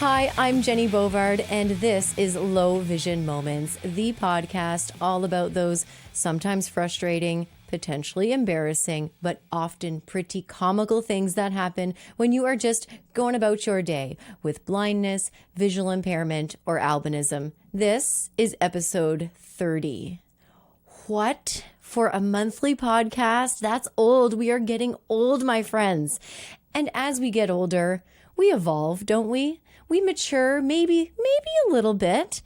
Hi, I'm Jennie Bovard, and this is Low Vision Moments, the podcast all about those sometimes frustrating, potentially embarrassing, but often pretty comical things that happen when you are just going about your day with blindness, visual impairment, or albinism. This is episode 30. What? For a monthly podcast? That's old. We are getting old, my friends. And as we get older, we evolve, don't we? We mature, maybe a little bit.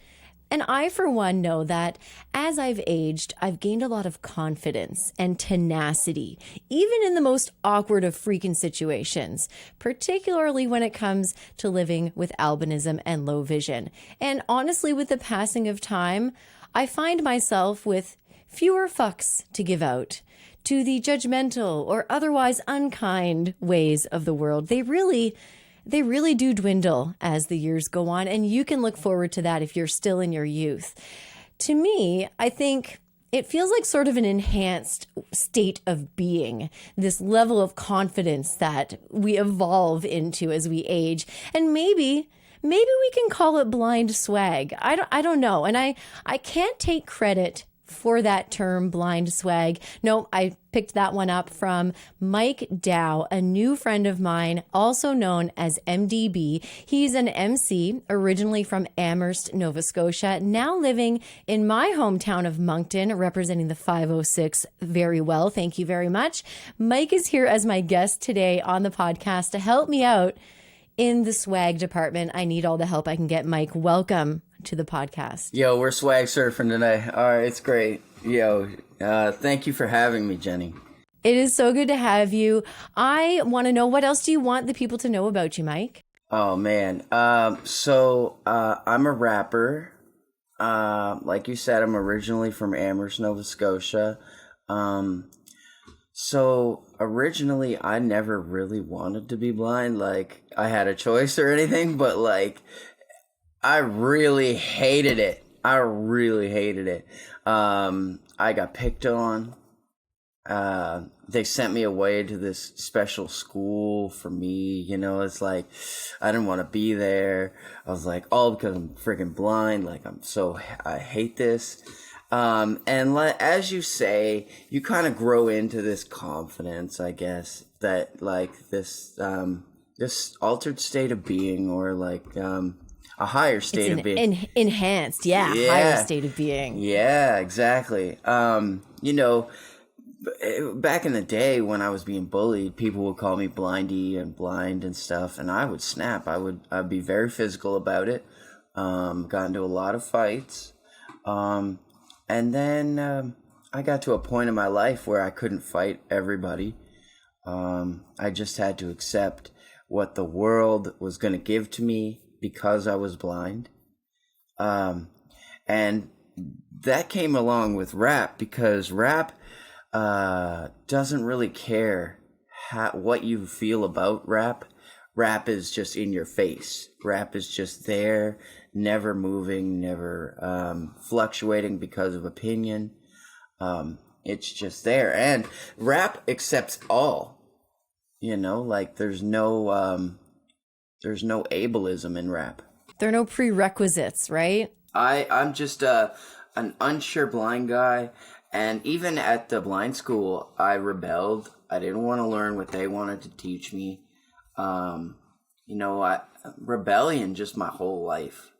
And I, for one, know that as I've aged, I've gained a lot of confidence and tenacity, even in the most awkward of freaking situations, particularly when it comes to living with albinism and low vision. And honestly, with the passing of time, I find myself with fewer fucks to give out to the judgmental or otherwise unkind ways of the world. They really do dwindle as the years go on, and you can look forward to that if you're still in your youth. To me, I think it feels like sort of an enhanced state of being, this level of confidence that we evolve into as we age. And maybe we can call it blind swag. I don't know. And I can't take credit for that term, blind swag. No, I picked that one up from Mike Dow, a new friend of mine, also known as MDB. He's an MC, originally from Amherst, Nova Scotia, now living in my hometown of Moncton, representing the 506 very well. Thank you very much. Mike is here as my guest today on the podcast to help me out in the swag department. I need all the help I can get. Mike, welcome to the podcast. Yo, we're swag surfing today. All right, it's great. Yo, thank you for having me, Jennie. It is so good to have you. I want to know, what else do you want the people to know about you, Mike? Oh, man. So I'm a rapper. Like you said, I'm originally from Amherst, Nova Scotia. So originally, I never really wanted to be blind. Like, I had a choice or anything, but like, I really hated it. I got picked on. They sent me away to this special school for me. You know, it's like, I didn't want to be there. I was like, all because I'm freaking blind. Like, I hate this. And as you say, you kind of grow into this confidence, I guess, that like this altered state of being, or like, a higher state of being. Enhanced, yeah, higher state of being. Yeah, exactly. You know, back in the day when I was being bullied, people would call me blindy and blind and stuff, and I would snap. I'd be very physical about it. Got into a lot of fights. And then I got to a point in my life where I couldn't fight everybody. I just had to accept what the world was going to give to me because I was blind. And that came along with rap, because rap doesn't really care what you feel about rap. Rap is just in your face. Rap is just there, never moving, never fluctuating because of opinion. It's just there. And rap accepts all. You know, like there's no ableism in rap. There are no prerequisites, right? I'm just an unsure blind guy, and even at the blind school, I rebelled. I didn't want to learn what they wanted to teach me. Rebellion just my whole life.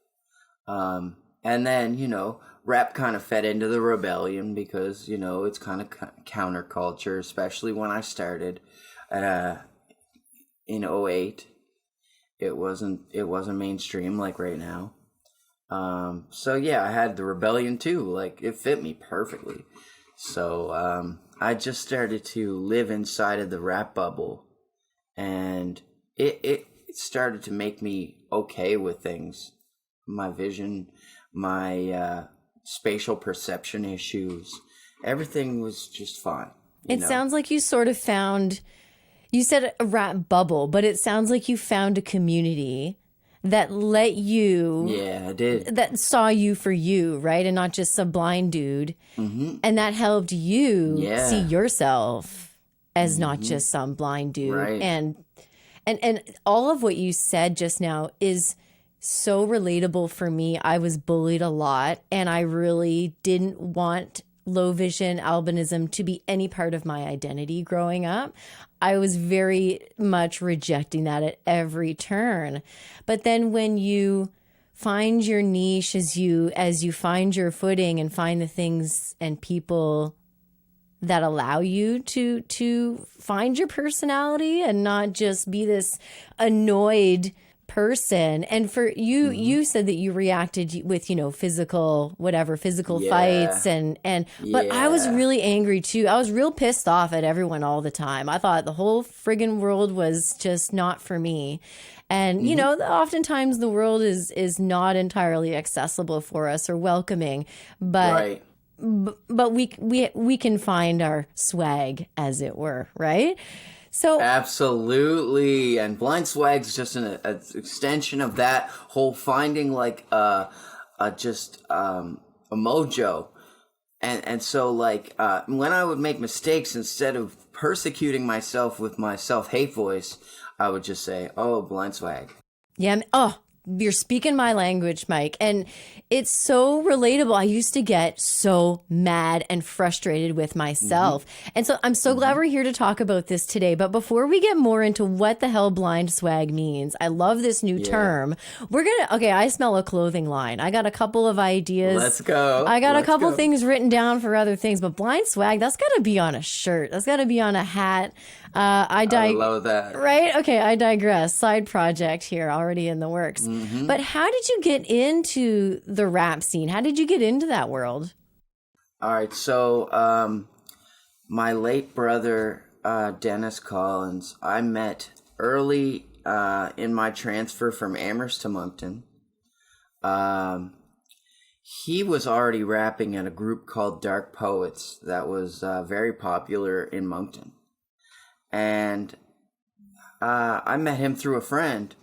And then, rap kind of fed into the rebellion because, it's kind of counterculture, especially when I started in 2008. It wasn't mainstream like right now. So yeah, I had the rebellion too. Like, it fit me perfectly. So I just started to live inside of the rap bubble, and it started to make me okay with things. My vision, my spatial perception issues, everything was just fine. It sounds like you sort of found, you said a rap bubble, but it sounds like you found a community that let you, yeah, I did, that saw you for you, right? And not just some blind dude. Mm-hmm. And that helped you see yourself as not just some blind dude. Right. And all of what you said just now is so relatable for me. I was bullied a lot, and I really didn't want low vision albinism to be any part of my identity growing up. I was very much rejecting that at every turn. But then when you find your niche, as you find your footing and find the things and people that allow you to find your personality and not just be this annoyed person. And for you, you said that you reacted with, physical fights but I was really angry too. I was real pissed off at everyone all the time. I thought the whole friggin' world was just not for me. And, oftentimes the world is not entirely accessible for us or welcoming, but Right. but we can find our swag, as it were, right? So Absolutely, and blind swag's just an extension of that whole finding, like a mojo, and so like when I would make mistakes, instead of persecuting myself with my self-hate voice, I would just say, "Oh, blind swag." yeah, you're speaking my language, Mike. And it's so relatable. I used to get so mad and frustrated with myself. And so I'm so glad we're here to talk about this today. But before we get more into what the hell blind swag means, I love this new term. I smell a clothing line. I got a couple of ideas. Let's go. I got a couple things written down for other things, but blind swag, that's got to be on a shirt. That's got to be on a hat. I love that. Right? Okay, I digress. Side project here, already in the works. But how did you get into the rap scene? How did you get into that world? All right, so my late brother, Dennis Collins, I met early in my transfer from Amherst to Moncton. He was already rapping in a group called Dark Poets that was very popular in Moncton. And I met him through a friend,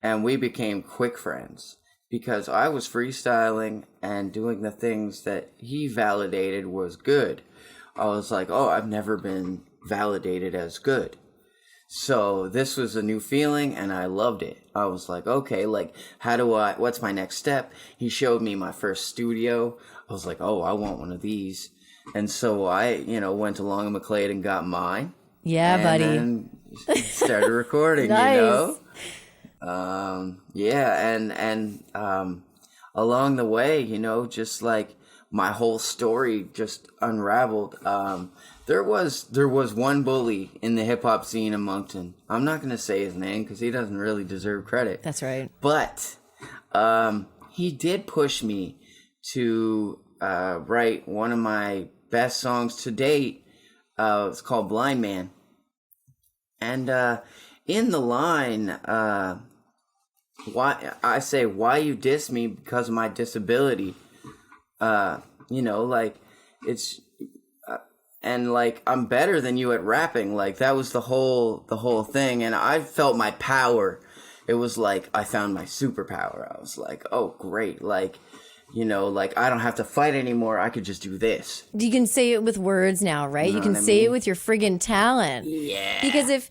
and we became quick friends because I was freestyling and doing the things that he validated was good. I was like, oh, I've never been validated as good. So this was a new feeling, and I loved it. I was like, okay, like, what's my next step? He showed me my first studio. I was like, oh, I want one of these. And so I, went to Long and McLeod and got mine. Yeah, buddy. And started recording, Nice. and along the way, just like my whole story just unraveled. There was one bully in the hip hop scene in Moncton. I'm not going to say his name because he doesn't really deserve credit. That's right. But he did push me to write one of my best songs to date. It's called Blind Man. And in the line, why you diss me because of my disability? It's and like I'm better than you at rapping. Like that was the whole thing, and I felt my power. It was like I found my superpower. I was like, oh great, like I don't have to fight anymore. I could just do this. You can say it with words now, right? You can say it with your friggin' talent. Yeah. Because if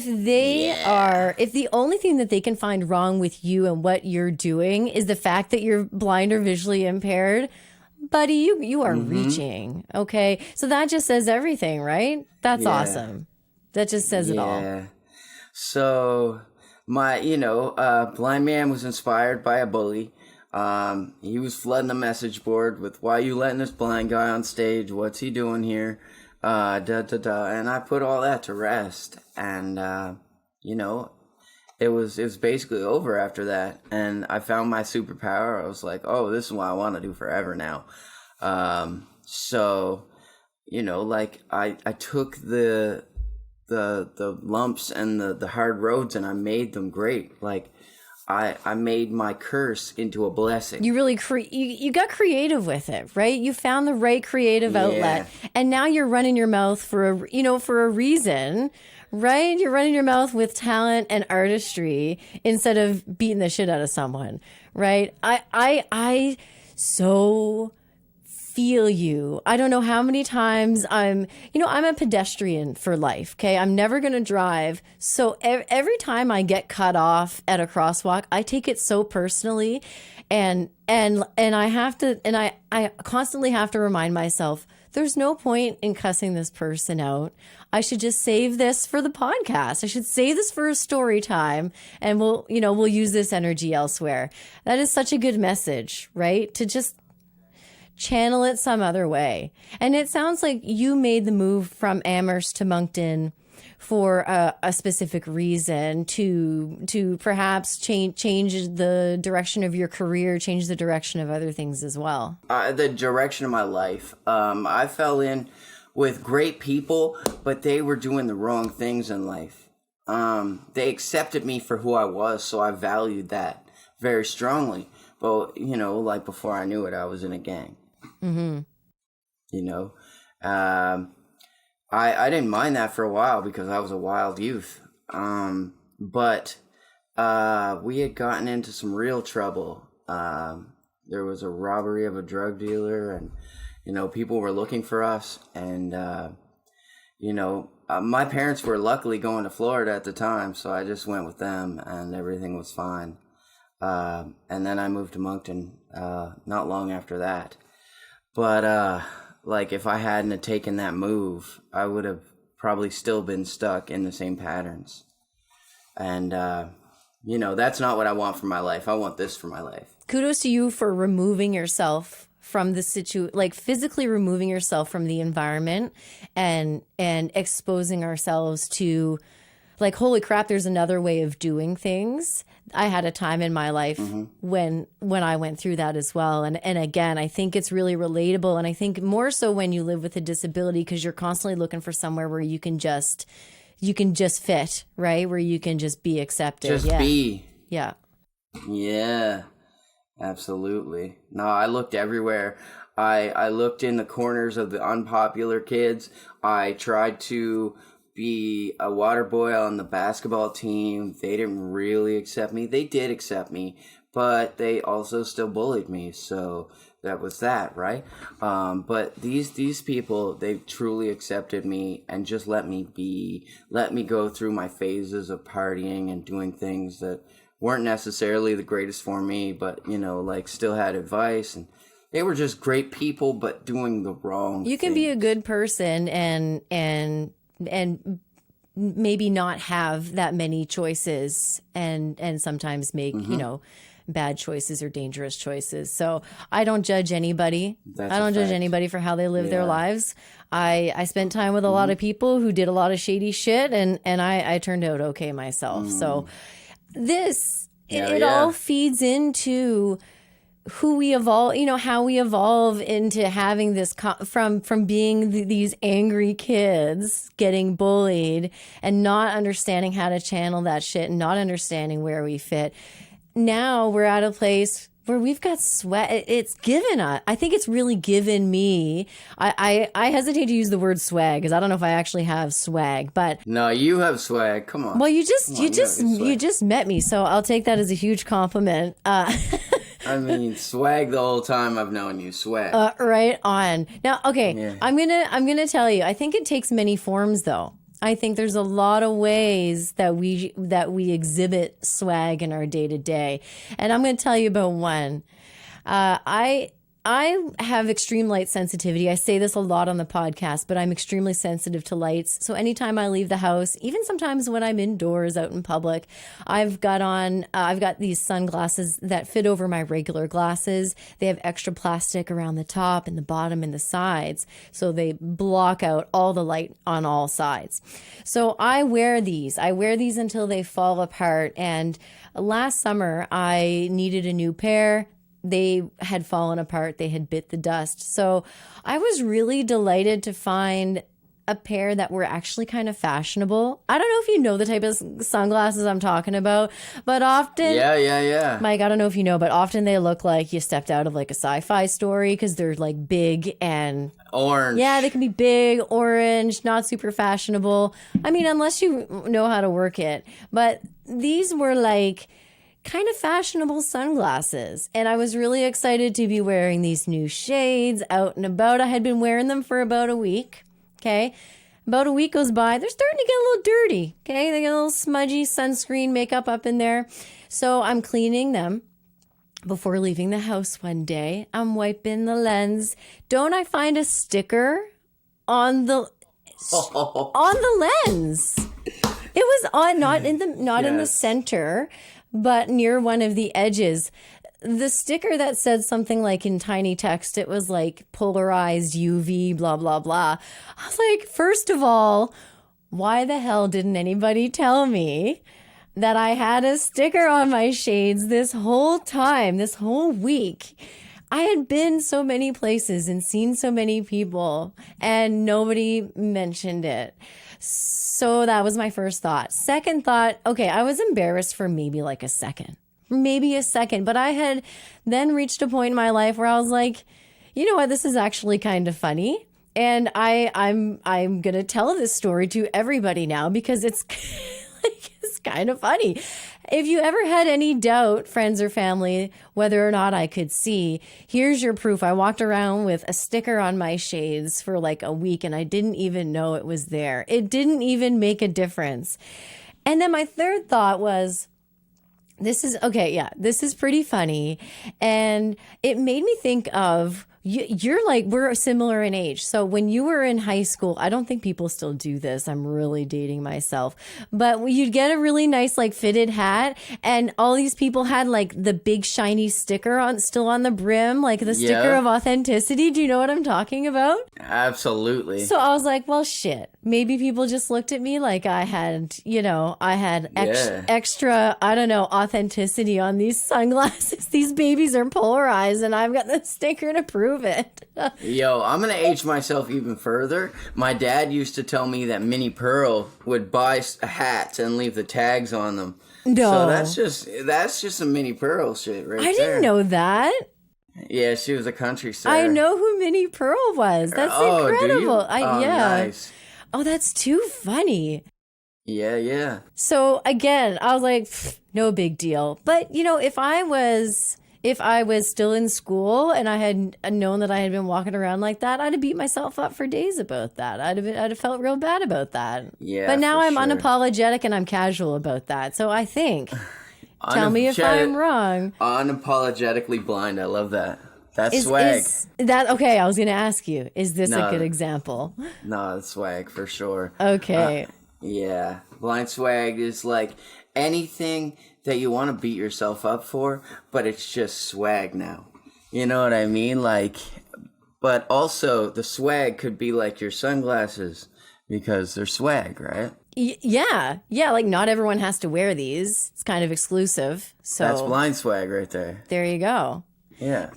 the only thing that they can find wrong with you and what you're doing is the fact that you're blind or visually impaired, buddy, you are reaching. Okay. So that just says everything, right? That's awesome. That just says it all. Yeah. So my, Blind Man was inspired by a bully. He was flooding the message board with, why you letting this blind guy on stage? What's he doing here? And I put all that to rest. And, it was basically over after that. And I found my superpower. I was like, oh, this is what I want to do forever now. So, I took the lumps and the hard roads and I made them great. Like, I made my curse into a blessing. You really you got creative with it, right? You found the right creative outlet, and now you're running your mouth for a reason, right? You're running your mouth with talent and artistry instead of beating the shit out of someone, right? I so feel you. I don't know how many times I'm a pedestrian for life. Okay. I'm never going to drive. So every time I get cut off at a crosswalk, I take it so personally. And I constantly have to remind myself, there's no point in cussing this person out. I should just save this for the podcast. I should save this for a story time, and we'll use this energy elsewhere. That is such a good message, right? To just channel it some other way. And it sounds like you made the move from Amherst to Moncton for a specific reason, to perhaps change the direction of your career, change the direction of other things as well. The direction of my life. I fell in with great people, but they were doing the wrong things in life. They accepted me for who I was, so I valued that very strongly. But, like before I knew it, I was in a gang. Mm-hmm. I didn't mind that for a while because I was a wild youth. But we had gotten into some real trouble. There was a robbery of a drug dealer, and, people were looking for us. And, my parents were luckily going to Florida at the time, so I just went with them and everything was fine. And then I moved to Moncton not long after that. But if I hadn't have taken that move, I would have probably still been stuck in the same patterns. And, that's not what I want for my life. I want this for my life. Kudos to you for removing yourself from the physically removing yourself from the environment and exposing ourselves to, holy crap, there's another way of doing things. I had a time in my life when I went through that as well. And again, I think it's really relatable. And I think more so when you live with a disability, because you're constantly looking for somewhere where you can just fit, right? Where you can just be accepted. Be. Yeah. Yeah, absolutely. No, I looked everywhere. I looked in the corners of the unpopular kids. I tried to be a water boy on the basketball team. They didn't really accept me. They did accept me, but they also still bullied me. So that was that, right? But these people, they truly accepted me and just let me go through my phases of partying and doing things that weren't necessarily the greatest for me, but still had advice, and they were just great people, but doing the wrong You can things. be a good person and maybe not have that many choices and sometimes make, bad choices or dangerous choices. So I don't judge anybody. I don't judge anybody for how they live their lives. I spent time with a lot of people who did a lot of shady shit, and I turned out okay myself. So it all feeds into who we evolve, how we evolve into having this from being these angry kids getting bullied and not understanding how to channel that shit and not understanding where we fit. Now we're at a place where we've got swag. It's given us. I think it's really given me. I hesitate to use the word swag because I don't know if I actually have swag, but no, you have swag. Come on. Well, you just met me, so I'll take that as a huge compliment. I mean, swag the whole time I've known you. Swag. Right on. Now, okay, yeah. I'm gonna tell you. I think it takes many forms, though. I think there's a lot of ways that we exhibit swag in our day to day, and I'm gonna tell you about one. I have extreme light sensitivity. I say this a lot on the podcast, but I'm extremely sensitive to lights. So anytime I leave the house, even sometimes when I'm indoors out in public, I've got these sunglasses that fit over my regular glasses. They have extra plastic around the top and the bottom and the sides. So they block out all the light on all sides. So I wear these until they fall apart. And last summer I needed a new pair. They had fallen apart. They had bit the dust. So I was really delighted to find a pair that were actually kind of fashionable. I don't know if you know the type of sunglasses I'm talking about, but often... Yeah. Mike, I don't know if you know, but often they look like you stepped out of like a sci-fi story because they're like big and... Orange. Yeah, they can be big, orange, not super fashionable. I mean, unless you know how to work it. But these were like... kind of fashionable sunglasses. And I was really excited to be wearing these new shades out and about. I had been wearing them for about a week. Okay. About a week goes by. They're starting to get a little dirty. Okay. They get a little smudgy sunscreen makeup up in there. So I'm cleaning them before leaving the house one day. I'm wiping the lens. Don't I find a sticker on the lens? It was on, not in the center, but near one of the edges. The sticker that said something like in tiny text, it was like polarized UV, blah, blah, blah. I was like, first of all, why the hell didn't anybody tell me that I had a sticker on my shades this whole time, this whole week? I had been so many places and seen so many people and nobody mentioned it. So that was my first thought. Second thought, okay, I was embarrassed for maybe like a second, but I had then reached a point in my life where I was like, you know what, this is actually kind of funny. And I'm going to tell this story to everybody now because it's it's kind of funny. If you ever had any doubt, friends or family, whether or not I could see, here's your proof. I walked around with a sticker on my shades for like a week and I didn't even know it was there. It didn't even make a difference. And then my third thought was, this is pretty funny. And it made me think of, you're like, we're similar in age. So when you were in high school, I don't think people still do this. I'm really dating myself. But you'd get a really nice like fitted hat and all these people had like the big shiny sticker still on the brim, like the sticker of authenticity. Do you know what I'm talking about? Absolutely. So I was like, well, shit. Maybe people just looked at me like I had extra, I don't know, authenticity on these sunglasses. These babies are polarized and I've got the sticker to prove it. Yo, I'm going to age myself even further. My dad used to tell me that Minnie Pearl would buy hats and leave the tags on them. No. So that's just some Minnie Pearl shit right there. I didn't know that. Yeah, she was a country star. I know who Minnie Pearl was. That's incredible. Do you? Nice. Oh, that's too funny. Yeah. So again, I was like, no big deal. But you know, if I was still in school and I had known that I had been walking around like that, I'd have beat myself up for days about that. I'd have felt real bad about that. Yeah. But now I'm sure. unapologetic and I'm casual about that. So I think, tell me if I'm wrong. Unapologetically blind. I love that. That's swag. Okay, I was going to ask you, is this a good example? No, it's swag for sure. Okay. Yeah. Blind swag is like anything that you want to beat yourself up for, but it's just swag now. You know what I mean? Like, but also the swag could be like your sunglasses because they're swag, right? Yeah. Like not everyone has to wear these. It's kind of exclusive. So that's blind swag right there. There you go. Yeah.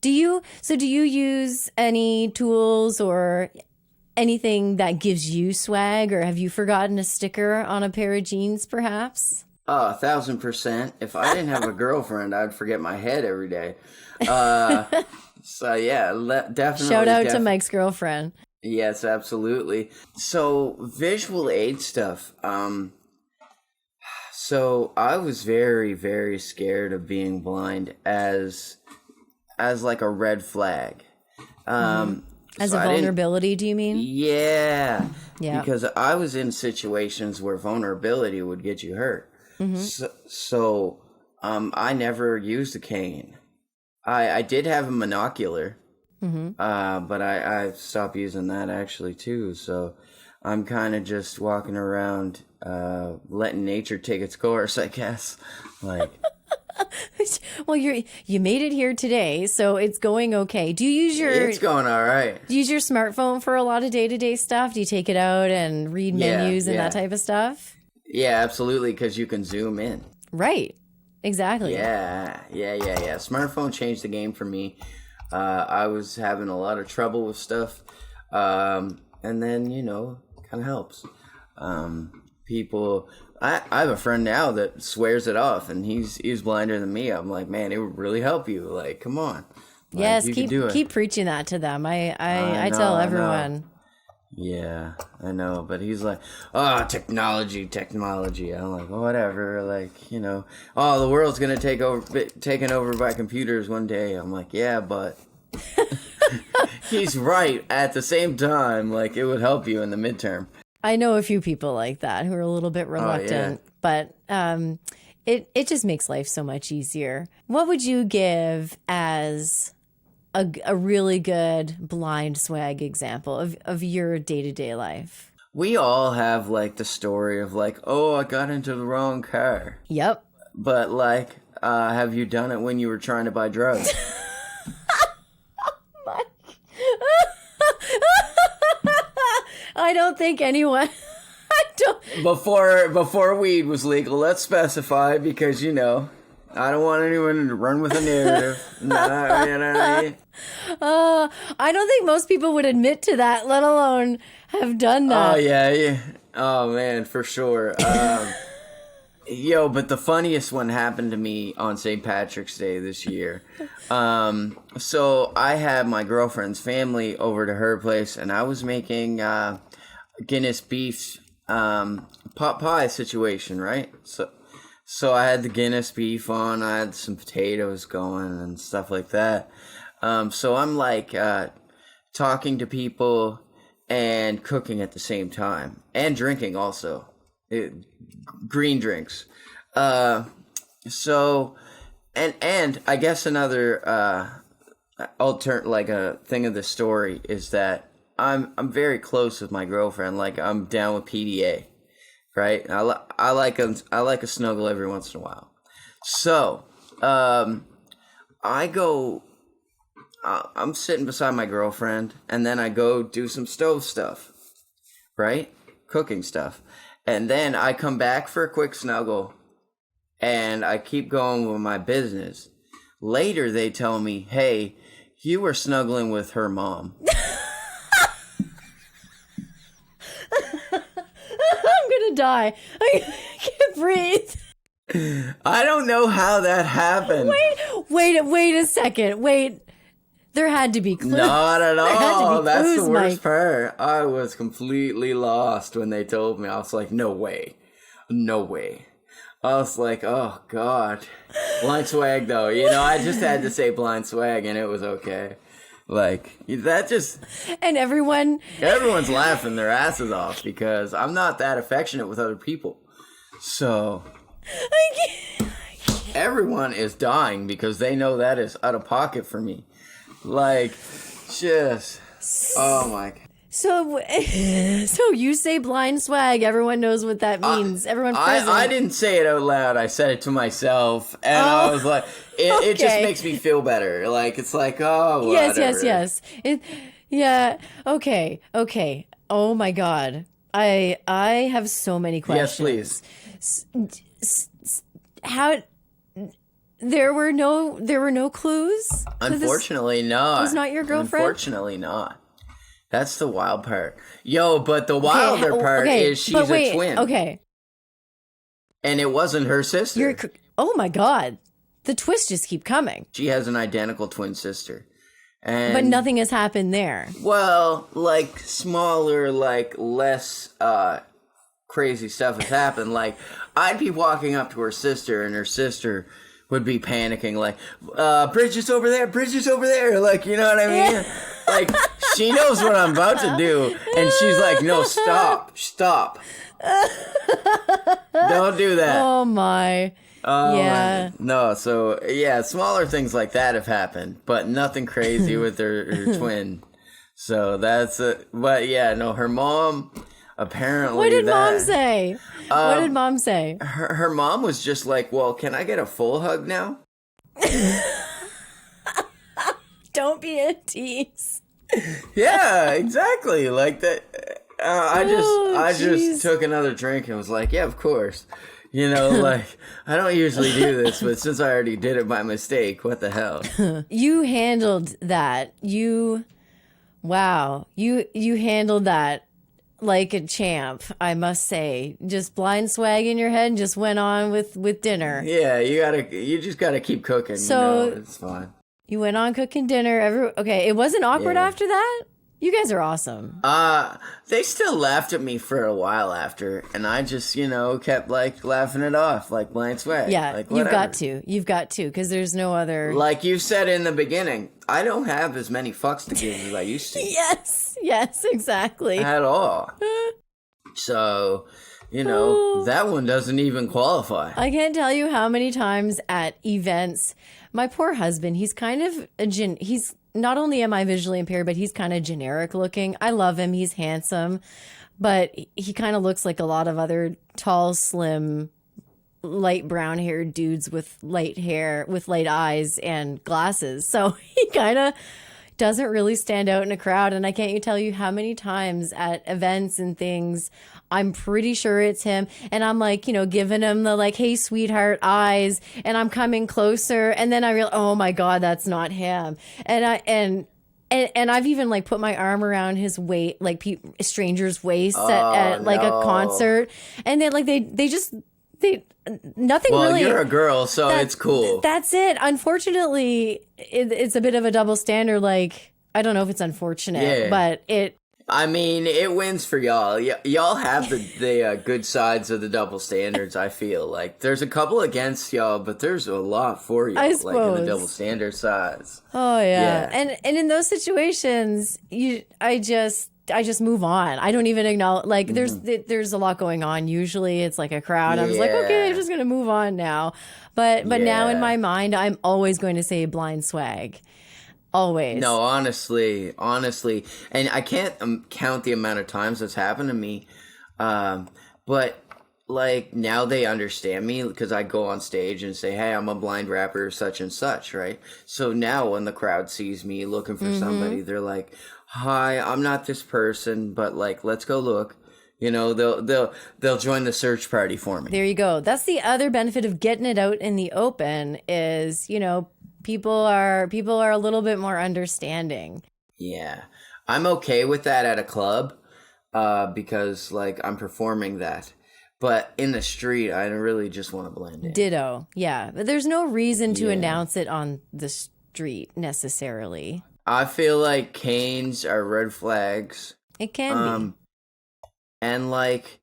Do you use any tools or anything that gives you swag, or have you forgotten a sticker on a pair of jeans perhaps? 1,000%. If I didn't have a girlfriend, I'd forget my head every day. So yeah, definitely. Shout out to Mike's girlfriend. Yes, absolutely. So visual aid stuff. So I was very, very scared of being blind as like a red flag. As a vulnerability, do you mean? Yeah. Because I was in situations where vulnerability would get you hurt. Mm-hmm. So I never used a cane. I did have a monocular, but I stopped using that actually too. So I'm kind of just walking around letting nature take its course, I guess. Like... Well, you made it here today, so it's going okay. Do you use It's going all right. Do you use your smartphone for a lot of day-to-day stuff? Do you take it out and read menus and that type of stuff? Yeah, absolutely, because you can zoom in. Right. Exactly. Yeah. Smartphone changed the game for me. I was having a lot of trouble with stuff, and then, kind of helps. People... I have a friend now that swears it off, and he's blinder than me. I'm like, man, it would really help you. Like, come on. Like, yes, keep preaching that to them. I tell everyone. Yeah, I know, but he's like, oh, technology. I'm like, whatever, like, you know, oh, the world's gonna taken over by computers one day. I'm like, yeah, but he's right at the same time. Like, it would help you in the midterm. I know a few people like that who are a little bit reluctant, but it just makes life so much easier. What would you give as a really good blind swag example of your day-to-day life? We all have, like, the story of, like, oh, I got into the wrong car. Yep. But, like, have you done it when you were trying to buy drugs? I don't think anyone... Before weed was legal, let's specify, because, you know, I don't want anyone to run with a narrative. Nah, you know what I mean? I don't think most people would admit to that, let alone have done that. Oh, yeah. Oh, man, for sure. Yo, but the funniest one happened to me on St. Patrick's Day this year. So I had my girlfriend's family over to her place, and I was making Guinness beef pot pie situation, right? So I had the Guinness beef on, I had some potatoes going and stuff like that. So I'm like talking to people and cooking at the same time, and drinking also, green drinks. So and I guess another like a thing of the story is that I'm very close with my girlfriend. Like, I'm down with PDA, right? I like a snuggle every once in a while. So I'm sitting beside my girlfriend, and then I go do some stove stuff, right? Cooking stuff. And then I come back for a quick snuggle, and I keep going with my business. Later, they tell me, hey, you were snuggling with her mom. I'm gonna die. I can't breathe. I don't know how that happened. Wait a second. Wait. There had to be clues. Not at all. That's the worst Mike. part. I was completely lost when they told me. I was like, no way. I was like, oh, God. Blind swag, though. You know, I just had to say blind swag, and it was okay. Like, that just... And everyone's laughing their asses off, because I'm not that affectionate with other people. So... I can't. Everyone is dying because they know that is out of pocket for me. Like, just... Oh, my... So you say blind swag. Everyone knows what that means. Everyone present. I didn't say it out loud. I said it to myself. And I was like, it just makes me feel better. Like, it's like, oh, whatever. Yes. Yeah. Okay. Oh, my God. I have so many questions. Yes, please. How... There were no clues? Unfortunately, not. Was not your girlfriend? Unfortunately, not. That's the wild part. Yo, but the wilder part is she's a twin. Okay. And it wasn't her sister. Oh my God. The twists just keep coming. She has an identical twin sister. But nothing has happened there. Well, like, smaller, like, less crazy stuff has happened. Like, I'd be walking up to her sister, and her sister would be panicking, like, Bridget's over there, like, you know what I mean? Yeah. Like, she knows what I'm about to do, and she's like, no, stop, don't do that. Oh my. Yeah. No, so, yeah, smaller things like that have happened, but nothing crazy with her twin. So that's but yeah, no, her mom... Apparently, what did mom say? What did mom say? Her mom was just like, well, can I get a full hug now? Don't be a tease. Yeah, exactly. Like that. I just took another drink and was like, yeah, of course. You know, like, I don't usually do this, but since I already did it by mistake, what the hell? You handled that. You handled that like a champ, I must say. Just blind swag in your head and just went on with dinner. Yeah, you just gotta keep cooking. So, you know, it's fine. You went on cooking dinner. Okay, it wasn't awkward after that? You guys are awesome. They still laughed at me for a while after, and I just, kept like laughing it off, like blind swag. Yeah, like, you've whatever. You've got to, because there's no other. Like you said in the beginning, I don't have as many fucks to give as I used to. Yes, exactly. At all. So, that one doesn't even qualify. I can't tell you how many times at events, my poor husband, he's kind of he's not only am I visually impaired, but he's kind of generic looking. I love him. He's handsome, but he kind of looks like a lot of other tall, slim, light brown haired dudes with light hair, with light eyes and glasses. So he kind of doesn't really stand out in a crowd. And I can't tell you how many times at events and things, I'm pretty sure it's him. And I'm like, giving him the like, hey, sweetheart eyes. And I'm coming closer. And then I realize, oh my God, that's not him. And I've even like put my arm around his waist, like strangers' waists at like a concert. And then like nothing well, really. Well, you're a girl, so it's cool. That's it. Unfortunately, it's a bit of a double standard. Like, I don't know if it's unfortunate, but it. I mean, it wins for y'all. Y'all have the good sides of the double standards, I feel. Like, there's a couple against y'all, but there's a lot for y'all, I suppose. Like, in the double standard sides. Oh, yeah. And in those situations, I just move on. I don't even acknowledge, like, there's a lot going on. Usually it's like a crowd. I was like, okay, I'm just going to move on now. But now in my mind, I'm always going to say blind swag. Always. No, honestly. And I can't count the amount of times that's happened to me. But, like, now they understand me because I go on stage and say, hey, I'm a blind rapper, such and such, right? So now when the crowd sees me looking for somebody, they're like, hi, I'm not this person, but, like, let's go look. They'll join the search party for me. There you go. That's the other benefit of getting it out in the open is, people are a little bit more understanding. Yeah. I'm okay with that at a club because, like, I'm performing that. But in the street, I really just want to blend in. Ditto. Yeah. But there's no reason to announce it on the street necessarily. I feel like canes are red flags. It can be. And, like,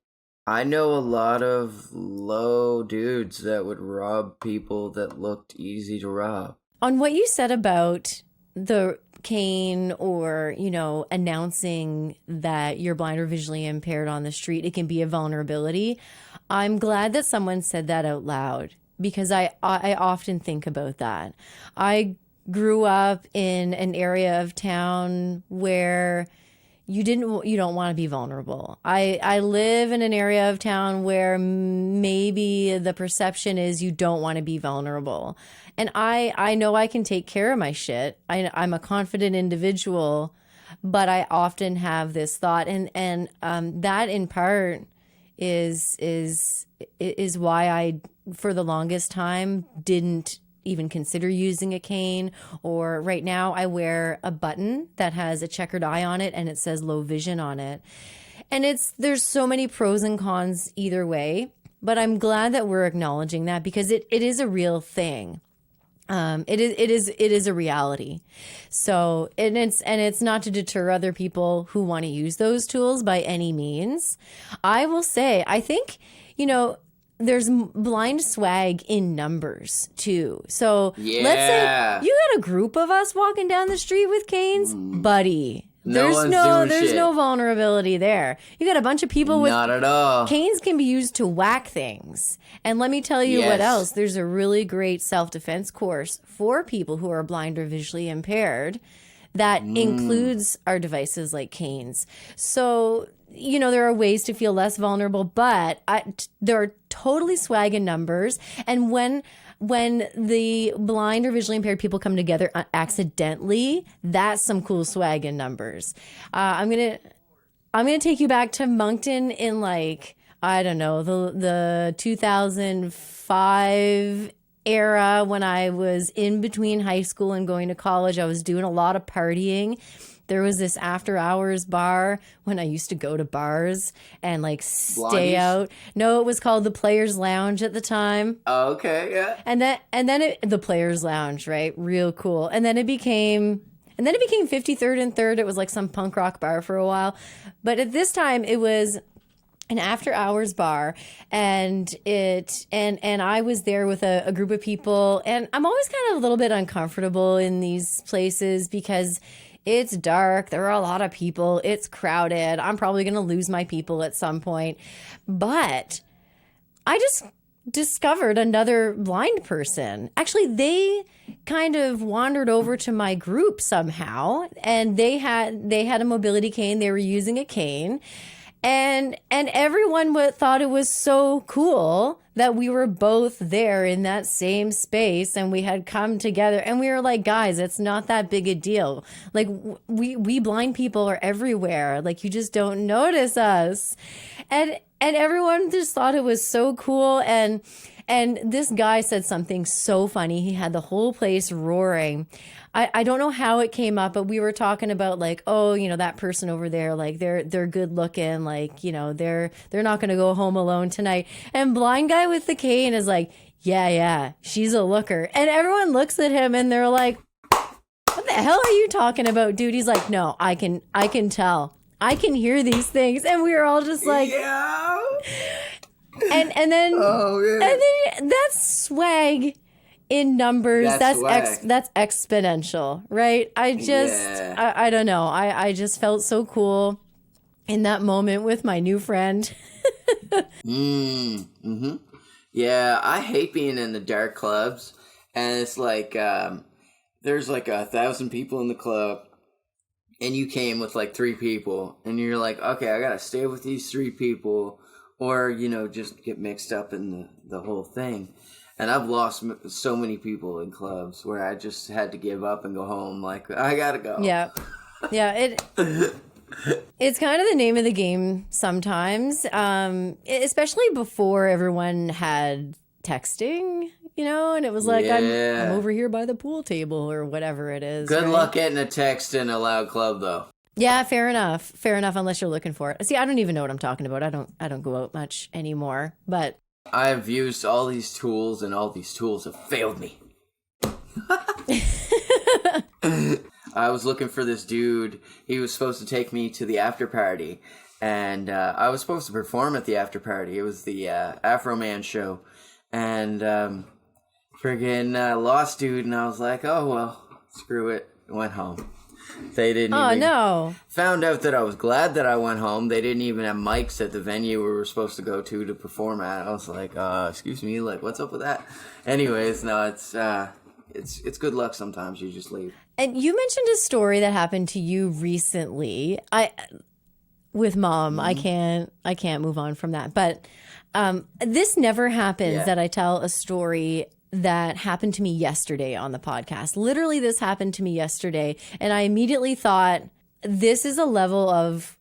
I know a lot of low dudes that would rob people that looked easy to rob. On what you said about the cane or, announcing that you're blind or visually impaired on the street, it can be a vulnerability. I'm glad that someone said that out loud because I often think about that. I grew up in an area of town where you don't want to be vulnerable. I live in an area of town where maybe the perception is you don't want to be vulnerable. And I know I can take care of my shit. I'm a confident individual, but I often have this thought, and that in part is why I, for the longest time, didn't even consider using a cane. Or right now I wear a button that has a checkered eye on it and it says low vision on it. And there's so many pros and cons either way, but I'm glad that we're acknowledging that because it is a real thing. It is a reality. So, and it's not to deter other people who want to use those tools by any means. I will say, I think, there's blind swag in numbers too. So let's say you got a group of us walking down the street with canes, buddy. There's no vulnerability there. You got a bunch of people with not at all. Canes can be used to whack things. And let me tell you what else. There's a really great self-defense course for people who are blind or visually impaired that includes our devices like canes. So there are ways to feel less vulnerable, but there are totally swag in numbers. And when the blind or visually impaired people come together accidentally, that's some cool swag in numbers. I'm gonna take you back to Moncton in like, I don't know, the 2005 era when I was in between high school and going to college. I was doing a lot of partying. There was this after hours bar when I used to go to bars and like stay out. No, it was called the Players Lounge at the time. Oh, okay, yeah. And then the Players Lounge, right? Real cool. And then it became And then it became 53rd and 3rd. It was like some punk rock bar for a while. But at this time, it was an after hours bar, and I was there with a group of people, and I'm always kind of a little bit uncomfortable in these places because it's dark, there are a lot of people, it's crowded, I'm probably going to lose my people at some point. But I just discovered another blind person. Actually, they kind of wandered over to my group somehow, and they had a mobility cane, they were using a cane. And everyone thought it was so cool that we were both there in that same space, and we had come together, and we were like, guys, it's not that big a deal. Like, we blind people are everywhere. Like, you just don't notice us. And everyone just thought it was so cool. And this guy said something so funny. He had the whole place roaring. I don't know how it came up, but we were talking about like, oh, you know, that person over there, like they're good looking, like, you know, they're not going to go home alone tonight. And blind guy with the cane is like, yeah, she's a looker. And everyone looks at him and they're like, what the hell are you talking about, dude? He's like, no, I can tell. I can hear these things. And we were all just like, yeah. And then, oh, yeah. and then that's swag in numbers. That's exponential, right? I don't know. I just felt so cool in that moment with my new friend. Mm-hmm. Yeah, I hate being in the dark clubs, and it's like there's like 1,000 people in the club, and you came with like 3 people, and you're like, okay, I gotta stay with these 3 people, or, you know, just get mixed up in the whole thing. And I've lost so many people in clubs where I just had to give up and go home. Like, I gotta go. Yeah. It's kind of the name of the game sometimes, especially before everyone had texting, you know, and it was like, I'm over here by the pool table or whatever it is. Good luck getting a text in a loud club, though. Yeah, fair enough, unless you're looking for it. See, I don't even know what I'm talking about. I don't go out much anymore, but I've used all these tools, and all these tools have failed me. I was looking for this dude. He was supposed to take me to the after party, and I was supposed to perform at the after party. It was the Afro Man show, and friggin' lost dude, and I was like, oh, well, screw it. Went home. They didn't found out that I was glad that I went home. They didn't even have mics at the venue we were supposed to go to perform at. I was like, excuse me, like, what's up with that? Anyways, no, it's good luck sometimes. You just leave. And you mentioned a story that happened to you recently. With Mom, mm-hmm. I can't move on from that. But this never happens that I tell a story that happened to me yesterday on the podcast. Literally, this happened to me yesterday, and I immediately thought, this is a level of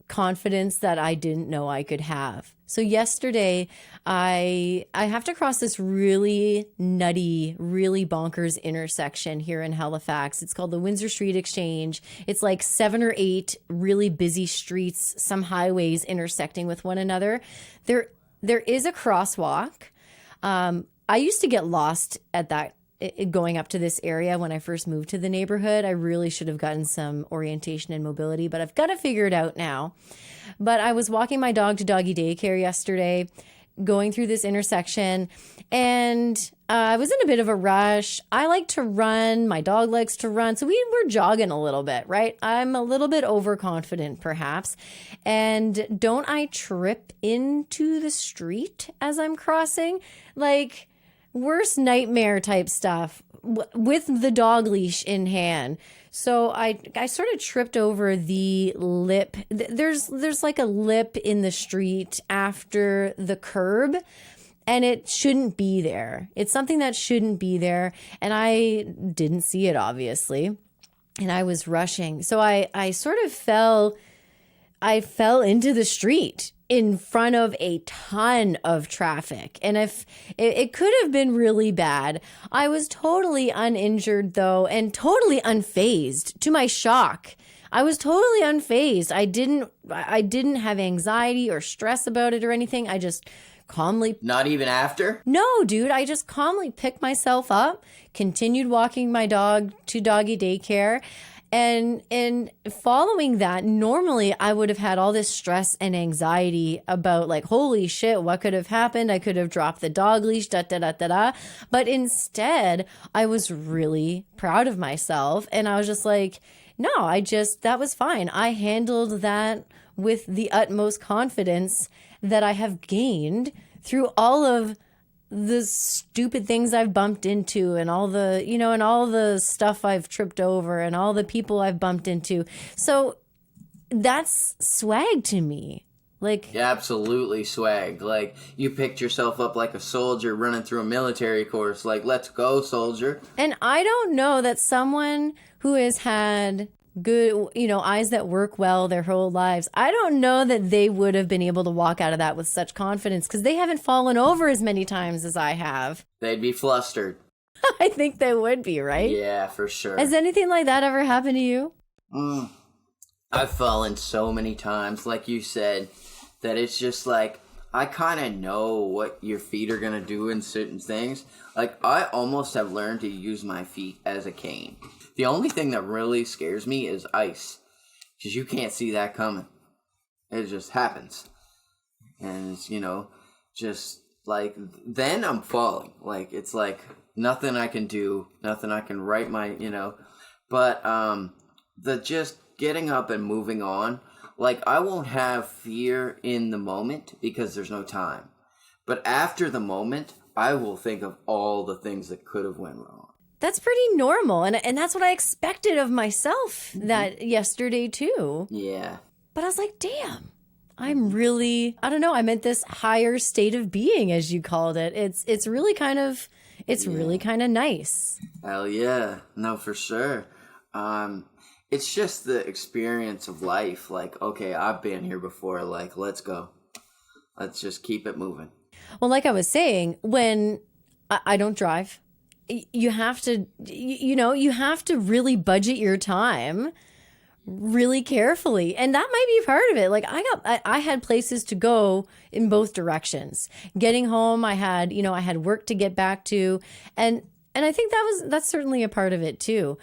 confidence that I didn't know I could have. So yesterday, I have to cross this really nutty, really bonkers intersection here in Halifax. It's called the Windsor Street Exchange. It's like 7 or 8 really busy streets, some highways intersecting with one another. There is a crosswalk. I used to get lost at that, going up to this area when I first moved to the neighborhood. I really should have gotten some orientation and mobility, but I've got to figure it out now. But I was walking my dog to doggy daycare yesterday, going through this intersection, and I was in a bit of a rush. I like to run. My dog likes to run. So we were jogging a little bit, right? I'm a little bit overconfident, perhaps. And don't I trip into the street as I'm crossing? Like, worst nightmare type stuff with the dog leash in hand. So I sort of tripped over the lip. There's like a lip in the street after the curb, and it shouldn't be there. It's something that shouldn't be there, and I didn't see it, obviously, and I was rushing. So I sort of fell into the street in front of a ton of traffic. And if it could have been really bad. I was totally uninjured though, and totally unfazed. To my shock, I was totally unfazed. I didn't have anxiety or stress about it or anything. I just calmly... Not even after? No, dude. I just calmly picked myself up, continued walking my dog to doggy daycare. And following that, normally I would have had all this stress and anxiety about like, holy shit, what could have happened? I could have dropped the dog leash, da da da da da. But instead, I was really proud of myself. And I was just like, no, that was fine. I handled that with the utmost confidence that I have gained through all of the stupid things I've bumped into and all the, and all the stuff I've tripped over and all the people I've bumped into. So that's swag to me. Like, absolutely swag. Like, you picked yourself up like a soldier running through a military course. Like, let's go, soldier. And I don't know that someone who has had good, eyes that work well their whole lives, I don't know that they would have been able to walk out of that with such confidence because they haven't fallen over as many times as I have. They'd be flustered. I think they would be, right? Yeah, for sure. Has anything like that ever happened to you? I've fallen so many times, like you said, that it's just like, I kind of know what your feet are going to do in certain things. Like, I almost have learned to use my feet as a cane. The only thing that really scares me is ice, because you can't see that coming. It just happens. And it's, just like, then I'm falling. Like, it's like nothing I can do, nothing I can write my, but the just getting up and moving on, like, I won't have fear in the moment because there's no time. But after the moment, I will think of all the things that could have went wrong. That's pretty normal. And that's what I expected of myself that yesterday too. Yeah. But I was like, damn, I'm really, I don't know, I'm at this higher state of being, as you called it. It's really kind of, really kind of nice. Hell yeah. No, for sure. It's just the experience of life. Like, okay, I've been here before. Like, let's go. Let's just keep it moving. Well, like I was saying, when I don't drive, you have to, you have to really budget your time really carefully. And that might be part of it. Like, I had places to go in both directions. Getting home, I had work to get back to. And I think that's certainly a part of it too.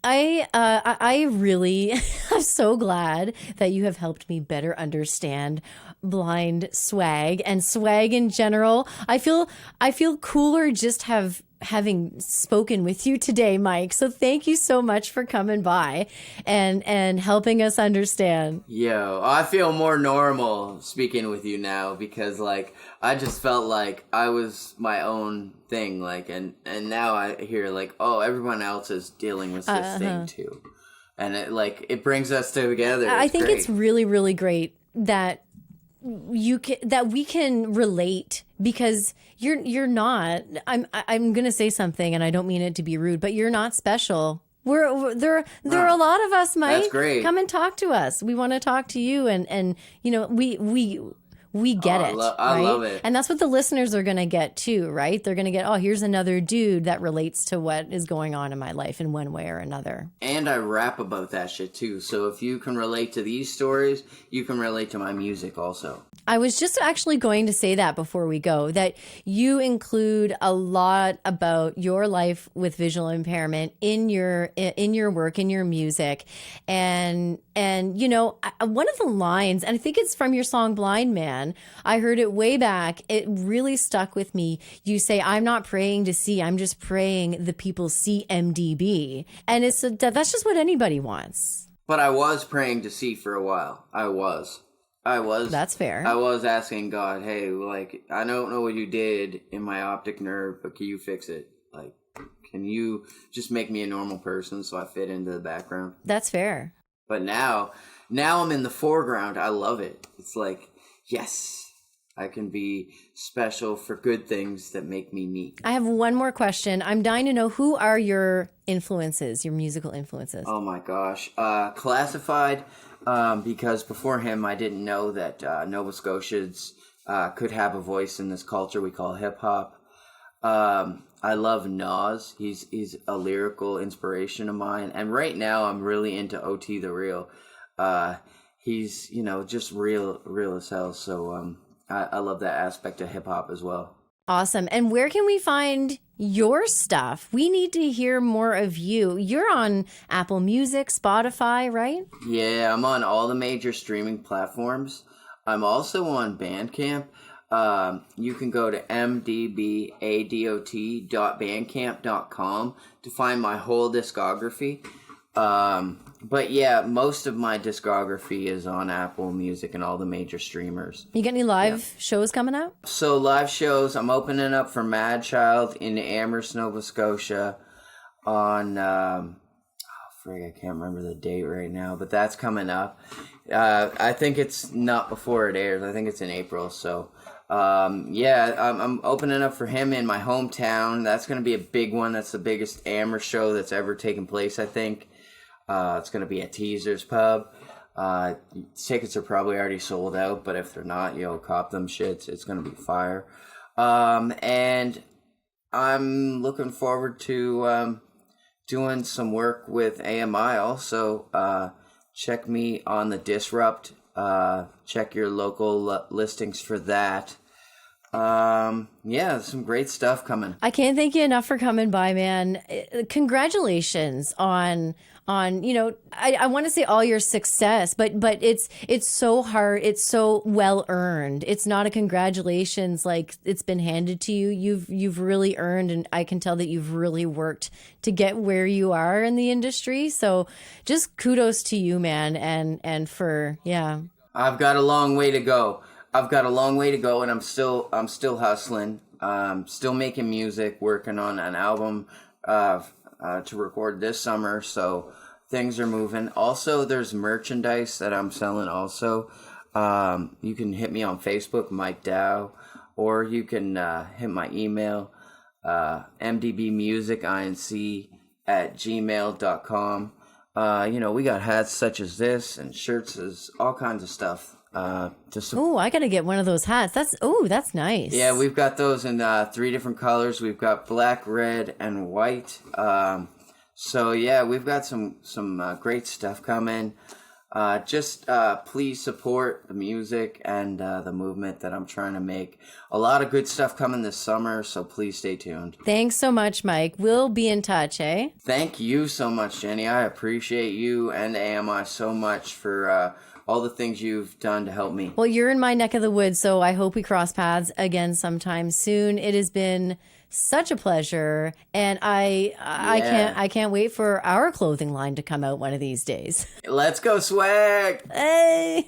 I really am so glad that you have helped me better understand blind swag and swag in general. I feel cooler just having spoken with you today, Mike. So thank you so much for coming by and helping us understand. Yo, I feel more normal speaking with you now because, like, I just felt like I was my own thing, like, and now I hear, like, oh, everyone else is dealing with this thing too. And it brings us together. I think it's really, really great that we can relate, because you're not, I'm going to say something and I don't mean it to be rude, but you're not special. There are a lot of us, Mike. That's great. Come and talk to us. We want to talk to you, and we get it. I love it. And that's what the listeners are going to get too, right? They're going to get, oh, here's another dude that relates to what is going on in my life in one way or another. And I rap about that shit too. So if you can relate to these stories, you can relate to my music also. I was just actually going to say that before we go, that you include a lot about your life with visual impairment in your work, in your music. And one of the lines, and I think it's from your song Blind Man, I heard it way back. It really stuck with me. You say, I'm not praying to see, I'm just praying the people see MDB. And that's just what anybody wants. But I was praying to see for a while. I was. That's fair. I was asking God, hey, like, I don't know what you did in my optic nerve, but can you fix it? Like, can you just make me a normal person so I fit into the background? That's fair. But now I'm in the foreground. I love it. It's like, yes, I can be special for good things that make me me. I have one more question. I'm dying to know, who are your influences, your musical influences? Oh my gosh. Classified, because before him, I didn't know that Nova Scotians could have a voice in this culture we call hip hop. I love Nas. He's a lyrical inspiration of mine. And right now I'm really into OT the Real. He's, just real as hell. So I love that aspect of hip hop as well. Awesome. And where can we find your stuff. We need to hear more of you. You're on Apple Music, Spotify, right? Yeah, I'm on all the major streaming platforms. I'm also on Bandcamp. You can go to mdbadot.bandcamp.com to find my whole discography. But yeah, most of my discography is on Apple Music and all the major streamers. You got any live shows coming up? So live shows, I'm opening up for Mad Child in Amherst, Nova Scotia on, I can't remember the date right now, but that's coming up. I think it's not before it airs. I think it's in April. So, I'm opening up for him in my hometown. That's going to be a big one. That's the biggest Amherst show that's ever taken place, I think. It's going to be at Teaser's Pub. Tickets are probably already sold out, but if they're not, cop them shits. It's going to be fire. And I'm looking forward to doing some work with AMI also. Check me on the Disrupt. Check your local listings for that. Some great stuff coming. I can't thank you enough for coming by, man. Congratulations on I want to say all your success, but it's so hard. It's so well earned. It's not a congratulations like it's been handed to you. You've really earned, and I can tell that you've really worked to get where you are in the industry. So just kudos to you, man. And for, yeah. I've got a long way to go. And I'm still hustling. Still making music, working on an album to record this summer. So things are moving. Also, there's merchandise that I'm selling also. You can hit me on Facebook, Mike Dow, or you can hit my email, mdbmusicinc@gmail.com. We got hats such as this and shirts, all kinds of stuff. I gotta get one of those hats. That's nice. Yeah, we've got those in 3 different colors. We've got black, red, and white. We've got some great stuff coming. Please support the music and the movement that I'm trying to make. A lot of good stuff coming this summer, so please stay tuned. Thanks so much, Mike. We'll be in touch, eh? Thank you so much, Jenny. I appreciate you and AMI so much for all the things you've done to help me. Well, you're in my neck of the woods, so I hope we cross paths again sometime soon. It has been such a pleasure, and I can't wait for our clothing line to come out one of these days. Let's go swag. Hey.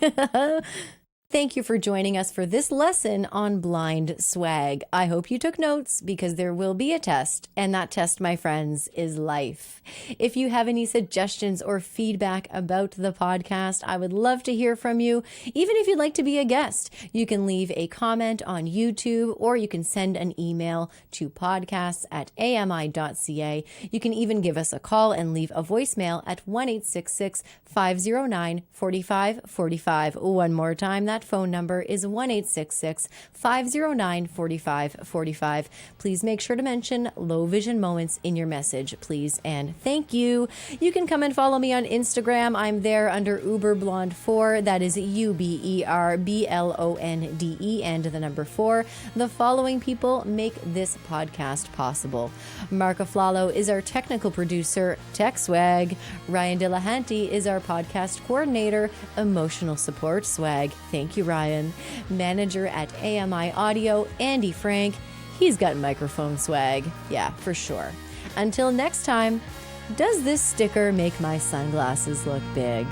Thank you for joining us for this lesson on blind swag. I hope you took notes because there will be a test, and that test, my friends, is life. If you have any suggestions or feedback about the podcast, I would love to hear from you. Even if you'd like to be a guest, you can leave a comment on YouTube, or you can send an email to podcasts@ami.ca. You can even give us a call and leave a voicemail at 1-866-509-4545. One more time, that phone number is 1-866-509-4545. Please make sure to mention Low Vision Moments in your message, please, and thank you. You can come and follow me on Instagram. I'm there under uberblonde4. That is UBERBLONDE and the number 4. The following people make this podcast possible: Mark Aflalo is our technical producer, Tech Swag. Ryan Delahanty is our podcast coordinator, emotional support swag. Thank you, Ryan. Manager at AMI Audio, Andy Frank. He's got microphone swag. Yeah, for sure. Until next time, does this sticker make my sunglasses look big?